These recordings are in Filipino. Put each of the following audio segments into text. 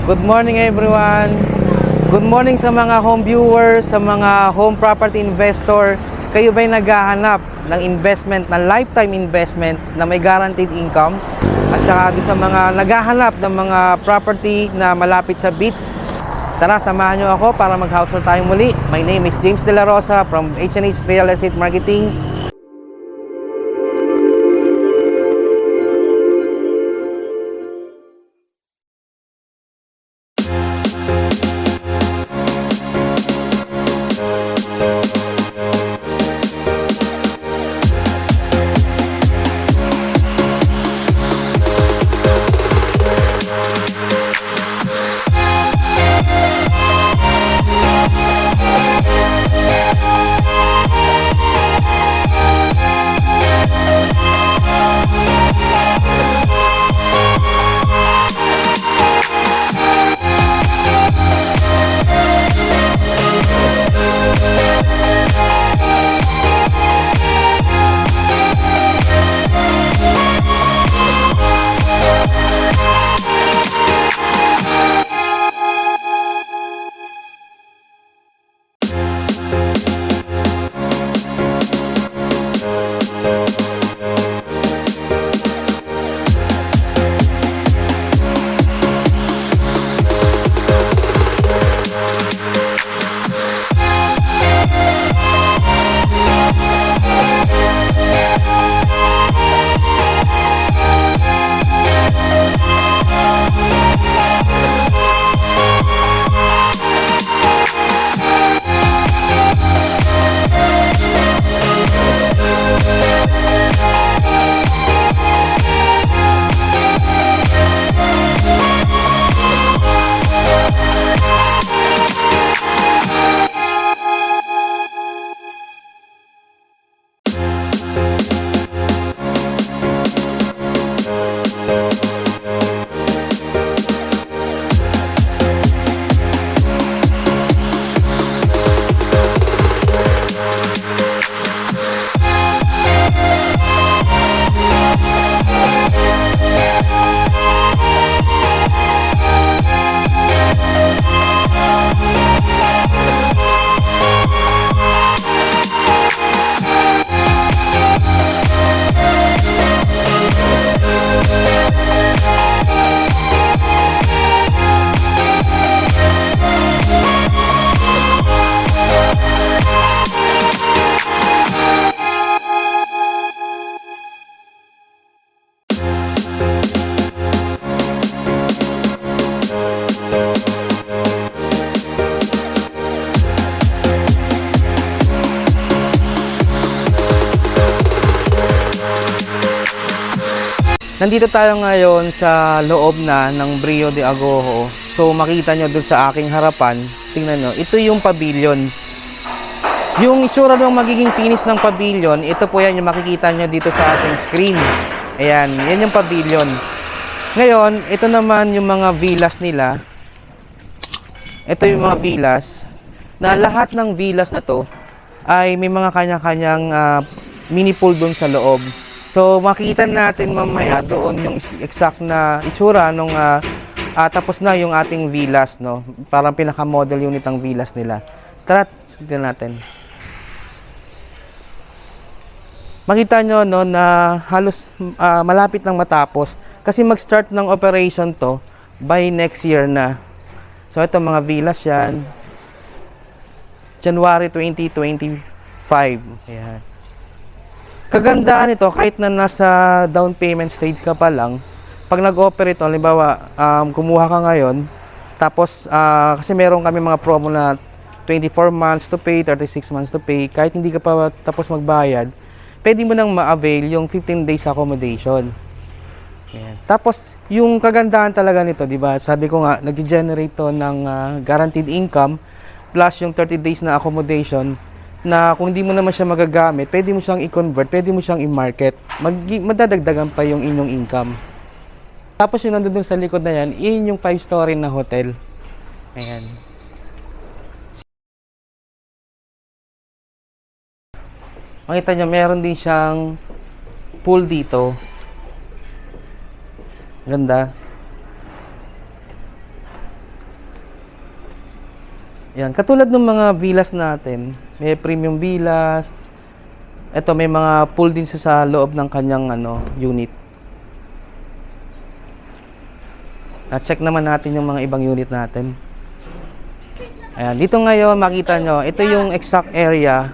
Good morning everyone. Good morning sa mga home viewers, sa mga home property investor. Kayo ba'y naghahanap ng investment, na lifetime investment na may guaranteed income? At saka doon sa mga naghahanap ng mga property na malapit sa beach, tara samahan nyo ako para mag-house tour tayo muli. My name is James De La Rosa from H&H Real Estate Marketing. Nandito tayo ngayon sa loob na ng Brio de Agojo. So makita nyo doon sa aking harapan, tingnan nyo, ito yung pavilion. Yung itsura ng magiging finish ng pavilion, ito po yan yung makikita nyo dito sa ating screen. Ayan, yan yung pavilion. Ngayon, ito naman yung mga villas nila. Ito yung mga villas, na lahat ng villas na to ay may mga kanya-kanyang mini pool doon sa loob. So makikita natin mamaya doon yung exact na itsura nung tapos na yung ating villas, no? Parang pinaka-model unit ang villas nila. Tara, tignan natin. Makita nyo, no, na halos malapit nang matapos kasi mag-start ng operation to by next year na. So ito mga villas yan. January 2025. Ayan. Kagandahan nito, kahit na nasa down payment stage ka pa lang, pag nag-operate, halimbawa, kumuha ka ngayon, tapos, kasi meron kami mga promo na 24 months to pay, 36 months to pay, kahit hindi ka pa tapos magbayad, pwede mo nang ma-avail yung 15 days accommodation. Ayan. Tapos, yung kagandahan talaga nito, di ba? Sabi ko nga, nag-generate to ng guaranteed income, plus yung 30 days na accommodation, na kung hindi mo naman siya magagamit, pwede mo siyang i-convert, pwede mo siyang i-market, madadagdagan pa yung inyong income. Tapos yung nandun sa likod na yan, yun yung 5-story na hotel. Ayan. Makita nyo, meron din siyang pool dito. Ganda. Yan, katulad ng mga villas natin, may premium villas. Ito may mga pool din sa loob ng kanyang unit. At check naman natin yung mga ibang unit natin. Ayan, dito ngayon makita nyo, ito yung exact area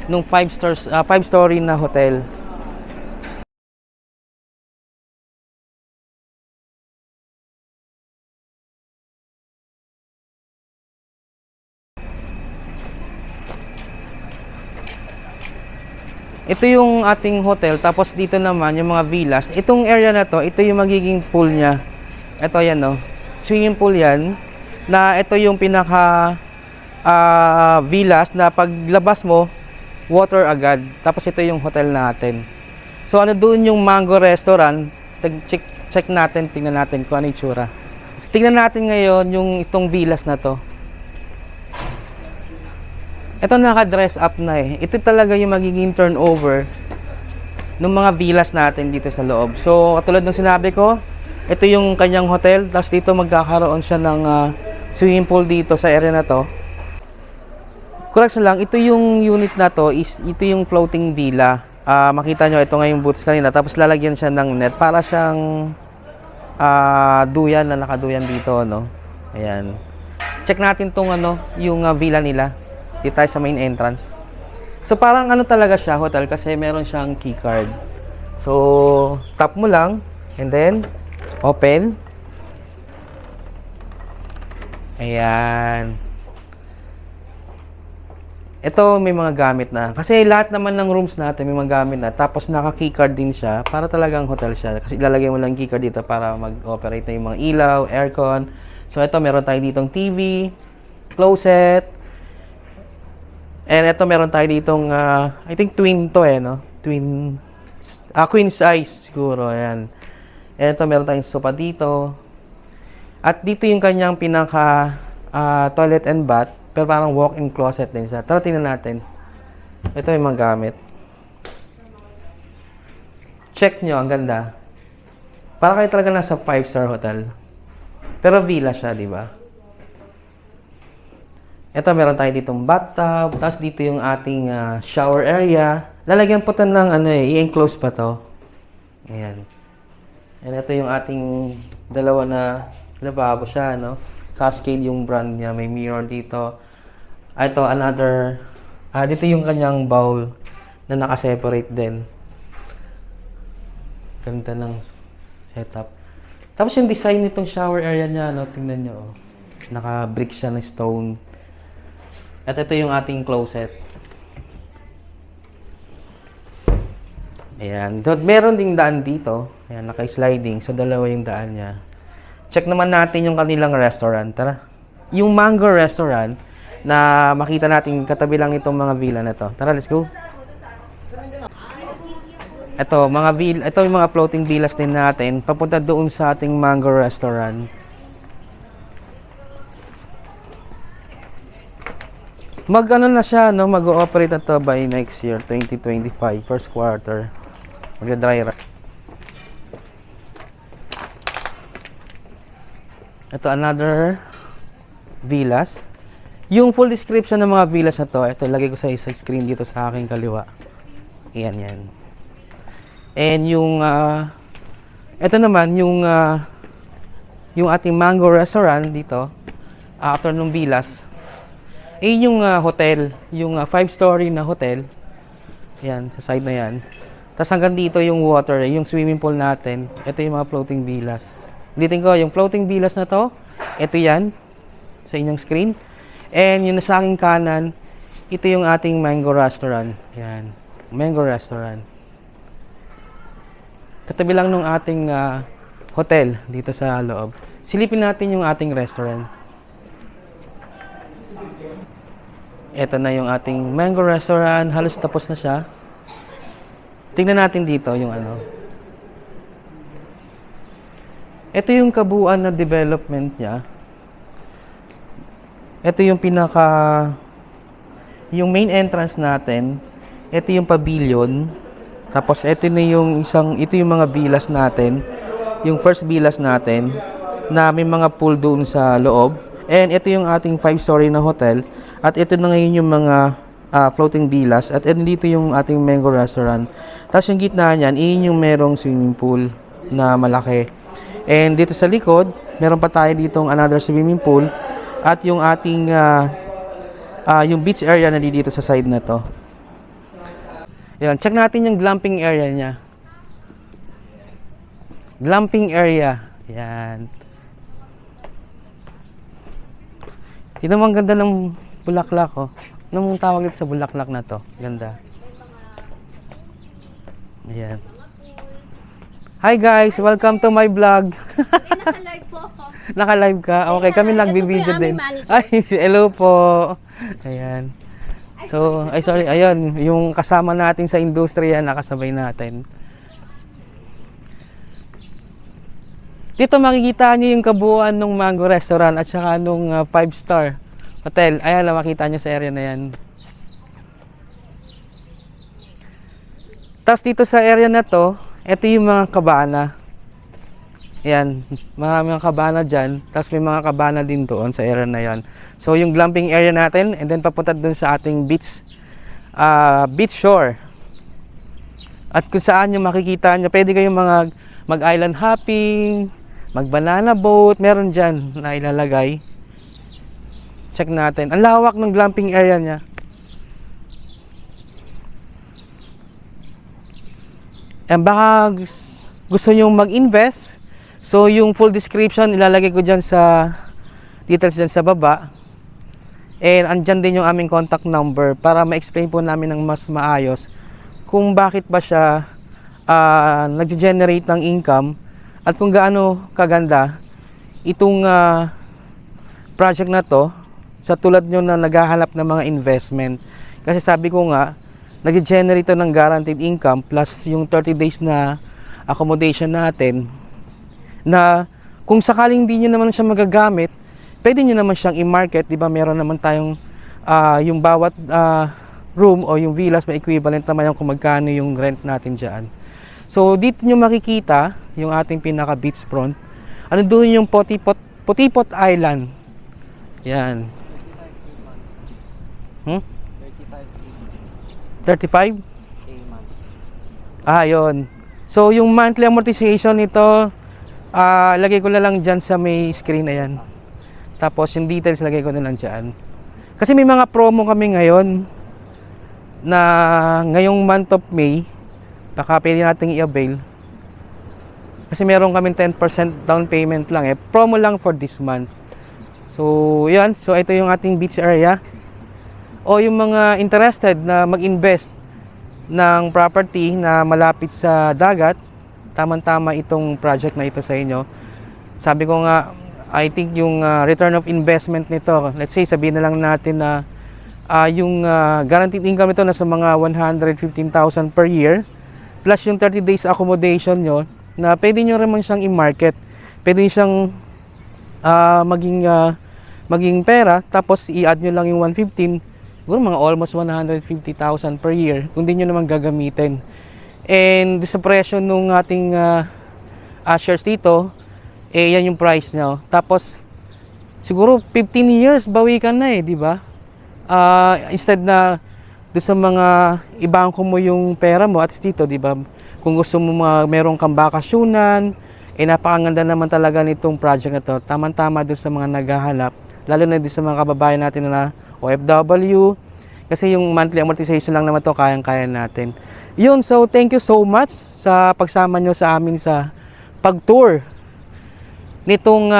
nung 5-story na hotel. Ito yung ating hotel, tapos dito naman yung mga villas. Itong area na to, ito yung magiging pool niya. Ito yan, no. Swimming pool yan. Na ito yung pinaka villas na paglabas mo, water agad. Tapos ito yung hotel natin. So ano doon yung Mango Restaurant. Check natin, tingnan natin kung ano yung tsura. Tingnan natin ngayon yung itong villas na to. Ito naka-dress up na eh. Ito talaga yung magiging turnover ng mga villas natin dito sa loob. So, katulad ng sinabi ko, ito yung kanyang hotel. Tapos dito magkakaroon siya ng swimming pool dito sa area na to. Correction lang, ito yung unit na to ito yung floating villa. Makita nyo, ito nga yung boots kanina. Tapos lalagyan siya ng net para siyang duyan na nakaduyan dito, no? Ayan. Check natin tong yung villa nila. Dito tayo sa main entrance. So parang talaga siya, hotel, kasi meron siyang key card. So tap mo lang and then open. Ayan. Ito may mga gamit na. Kasi lahat naman ng rooms natin may mga gamit na. Tapos naka key card din siya para talagang hotel siya. Kasi ilalagay mo lang key card dito para mag-operate na yung mga ilaw, aircon. So ito meron tayo ditong TV, closet. And ito meron tayo ditong I think twin to no? Queen size siguro, ayan. And ito meron tayong sofa dito. At dito yung kanyang pinaka toilet and bath, pero parang walk-in closet din siya. Tara tingnan natin. Ito yung mga gamit. Check nyo, ang ganda. Para kayo talaga nasa 5-star hotel. Pero villa siya, di ba? Ito, meron tayo ditong bathtub. Tapos dito yung ating shower area. Lalagyan po ito ng i-enclose pa to. Ayan. And ito yung ating dalawa na lababo siya, no? Cascade yung brand niya. May mirror dito. Ito, another. Dito yung kanyang bowl na naka-separate din. Ganda ng setup. Tapos yung design nitong shower area niya, no? Tingnan nyo, oh. Naka-brick siya ng stone. At ito yung ating closet. Ayan. Meron ding daan dito. Ayan, naka-sliding. So, dalawa yung daan niya. Check naman natin yung kanilang restaurant. Tara. Yung Mango Restaurant na makita natin katabi lang itong mga villa na to. Tara, let's go. Ito yung mga floating villas din natin. Papunta doon sa ating Mango Restaurant. Na siya, no? Mag-ooperate na to by next year, 2025, first quarter. Mag-dry run. Ito, another villas. Yung full description ng mga villas na to, ito, lagay ko sa screen dito sa aking kaliwa. Ayan, yan. And yung, ito naman, yung ating Mango Restaurant dito, after nung villas, yung hotel, yung 5-story na hotel. Yan, sa side na yan. Tapos hanggang dito yung water, yung swimming pool natin. Ito yung mga floating villas. Ulitin ko, yung floating villas na to, ito yan, sa inyong screen. And yung nasa aking kanan, ito yung ating Mango Restaurant. Yan, Mango Restaurant. Katabi lang nung ating hotel dito sa loob. Silipin natin yung ating restaurant. Ito na yung ating Mango Restaurant. Halos tapos na siya. Tingnan natin dito yung Ito yung kabuuan na development niya. Ito yung yung main entrance natin. Ito yung pavilion. Tapos ito na yung ito yung mga villas natin. Yung first villas natin na may mga pool doon sa loob. And ito yung ating 5-story na hotel. At ito na ngayon yung mga floating villas. At dito yung ating mango restaurant. Tapos yung gitna niyan, iyon yung merong swimming pool na malaki. And dito sa likod, meron pa tayo ditong another swimming pool. At yung ating yung beach area na dito sa side na to. Yan, check natin yung glamping area niya. Glamping area. Yan. Tignan mo ang ganda ng bulaklak, oh. Ano mong tawag dito sa bulaklak na to? Ganda. Ayan. Hi guys! Welcome to my vlog. Naka-live po ako. Naka-live ka? Okay, kami nagbibideo din. Ay, hello po. Ayan. So, ay sorry, ayun, yung kasama natin sa industriya, nakasabay natin. Dito makikita nyo yung kabuuan ng Mango Restaurant at saka nung 5-star hotel. Ayan lang, makita nyo sa area na yan. Tapos dito sa area na to, ito yung mga kabana. Ayan, maraming kabana dyan. Tapos may mga kabana din doon sa area na yan. So yung glamping area natin, and then papunta doon sa ating beach shore. At kung saan yung makikita nyo, pwede kayong mag-island hopping, mag-banana boat, meron dyan na ilalagay. Check natin. Ang lawak ng glamping area niya. And baka gusto nyo mag-invest, so yung full description ilalagay ko dyan sa details dyan sa baba. And andyan din yung aming contact number para ma-explain po namin ng mas maayos kung bakit ba siya nag-generate ng income at kung gaano kaganda itong project na to sa tulad nyo na naghahanap ng mga investment. Kasi sabi ko nga, nag-generate ito ng guaranteed income plus yung 30 days na accommodation natin na kung sakaling hindi nyo naman siya magagamit, pwede nyo naman siyang i-market. Diba meron naman tayong yung bawat room o yung villas may equivalent naman yung kung magkano yung rent natin dyan. So dito nyo makikita yung ating pinaka beach front. Ano doon yung Putipot Island. Yan. 35? Yun. So yung monthly amortization nito, lagay ko na lang dyan sa may screen na yan. Tapos yung details lagay ko na lang dyan. Kasi may mga promo kami ngayon na ngayong month of May, baka pwede natin i-avail. Kasi meron kami 10% down payment lang promo lang for this month. So yan, so ito yung ating beach area. O yung mga interested na mag-invest ng property na malapit sa dagat, tamang-tama itong project na ito sa inyo. Sabi ko nga, I think yung return of investment nito, let's say sabihin na lang natin na yung guaranteed income nito nasa mga 115,000 per year plus yung 30 days accommodation nyo na pwede nyo naman siyang i-market. Pwede siyang maging pera tapos i-add nyo lang yung 115, siguro mga almost 150,000 per year kung di nyo naman gagamitin. And sa presyo nung ating shares dito, yan yung price nyo. Tapos siguro 15 years bawi ka na di ba? Instead na doon sa mga ibangko mo yung pera mo at dito, di ba? Kung gusto mo merong kang bakasyunan, napakaganda naman talaga nitong project na to. Tama-tama doon sa mga naghahanap, lalo na doon sa mga kababayan natin na OFW. Kasi yung monthly amortization lang naman to, kayang-kaya natin. Yun, so thank you so much sa pagsama nyo sa amin sa pag-tour nitong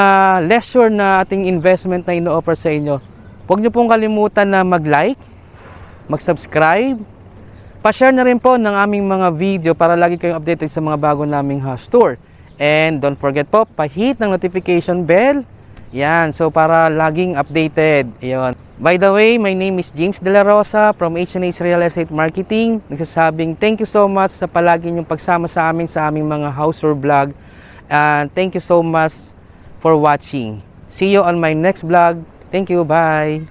leisure na ating investment na ino-offer sa inyo. Huwag nyo pong kalimutan na mag-like, mag-subscribe, pa-share na rin po ng aming mga video para lagi kayong updated sa mga bago naming house tour. And don't forget po, pa-hit ng notification bell. Yan, so para laging updated. Ayun. By the way, my name is James De La Rosa from H&H Real Estate Marketing. Nagsasabing thank you so much sa palagi niyong pagsama sa amin sa aming mga house tour vlog. And thank you so much for watching. See you on my next vlog. Thank you. Bye.